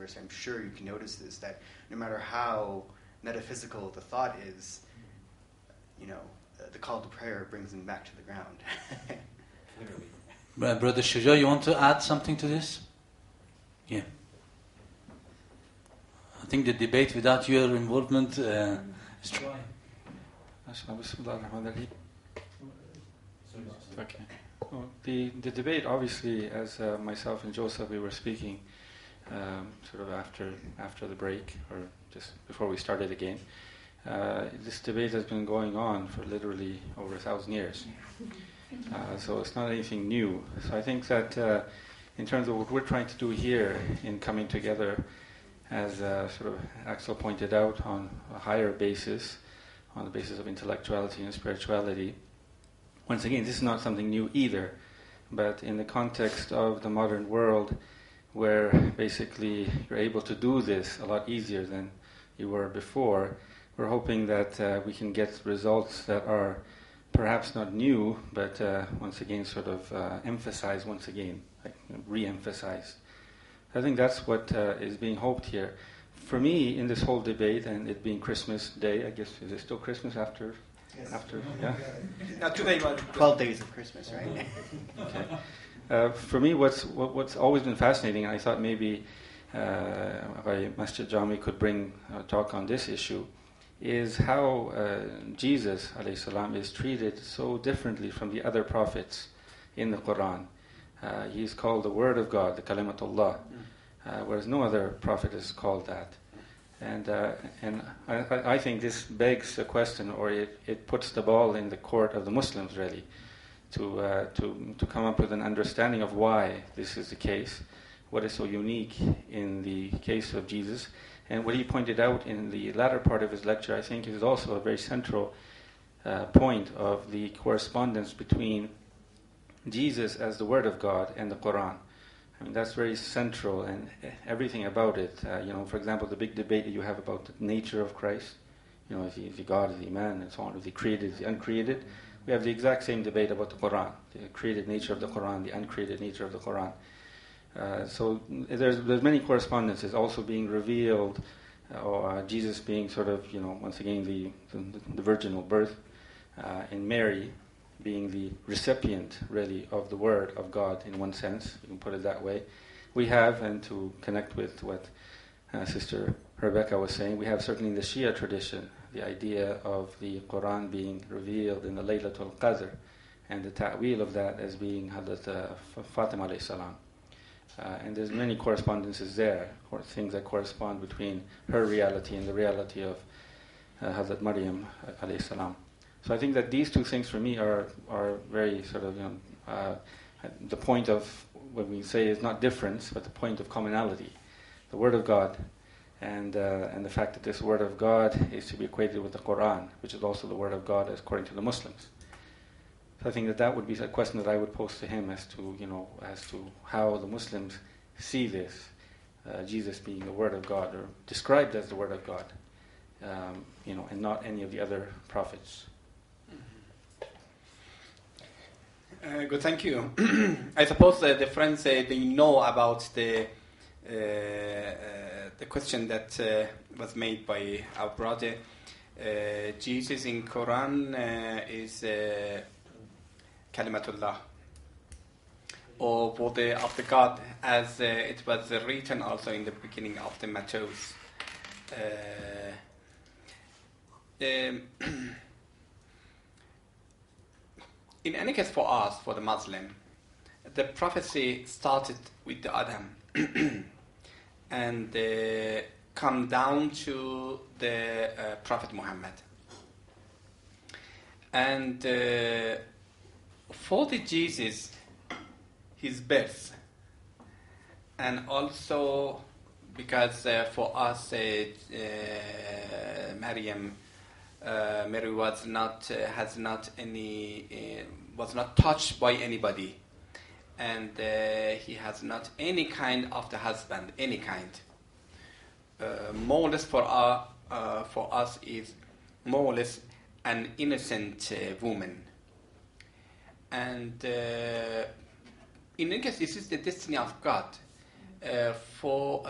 I'm sure you can notice this, that no matter how metaphysical the thought is, the call to prayer brings them back to the ground. Brother Shuja, you want to add something to this? Yeah. I think the debate without your involvement is trying. Okay. Well, the debate, obviously, as myself and Joseph, we were speaking sort of after the break, or just before we started again, this debate has been going on for literally over 1,000 years. So it's not anything new. So I think that in terms of what we're trying to do here in coming together, as sort of Axel pointed out, on a higher basis, on the basis of intellectuality and spirituality, once again, this is not something new either, but in the context of the modern world, where basically you're able to do this a lot easier than you were before, we're hoping that we can get results that are perhaps not new, but once again sort of emphasized once again, like re-emphasized. I think that's what is being hoped here. For me, in this whole debate, and it being Christmas Day, I guess, is it still Christmas after? Yes. After, yeah? Not today, but 12 days of Christmas, right? Okay. For me, what's always been fascinating, and I thought maybe Masjid Jami could bring a talk on this issue, is how Jesus alayhi salam is treated so differently from the other prophets in the Quran. He's called the Word of God, the Kalimatullah, whereas no other prophet is called that. And I think this begs a question, or it puts the ball in the court of the Muslims, really, to come up with an understanding of why this is the case, what is so unique in the case of Jesus. And what he pointed out in the latter part of his lecture, I think, is also a very central point of the correspondence between Jesus as the Word of God and the Quran. I mean, that's very central, and everything about it. For example, the big debate that you have about the nature of Christ. Is he God, is he man, and so on. Is he created, is he uncreated? We have the exact same debate about the Quran, the created nature of the Quran, the uncreated nature of the Quran. So there's many correspondences also being revealed, or Jesus being sort of, once again, the virginal birth, and Mary being the recipient, really, of the Word of God in one sense, you can put it that way. We have, and to connect with what Sister Rebecca was saying, we have certainly in the Shia tradition the idea of the Quran being revealed in the Laylatul Qadr, and the ta'wil of that as being Hazrat Fatima alayhi salam. And there's many correspondences there, or things that correspond between her reality and the reality of Hazrat Maryam alayhi salam. So I think that these two things for me are very sort of, the point of what we say is not difference, but the point of commonality, the Word of God, and the fact that this Word of God is to be equated with the Quran, which is also the Word of God according to the Muslims. So I think that would be a question that I would pose to him as to how the Muslims see this, Jesus being the Word of God, or described as the Word of God, and not any of the other prophets. Good, thank you. I suppose the friends they know about the question that was made by our brother. Jesus in Quran is Kalimatullah, or word of the God, as it was written also in the beginning of the Matthews. In any case, for us, for the Muslim, the prophecy started with the Adam and come down to the Prophet Muhammad. And for the Jesus, his birth, and also because for us, Mary was not touched by anybody, and he has not any kind of the husband, any kind. More or less for us is more or less an innocent woman, and in any case, this is the destiny of God. for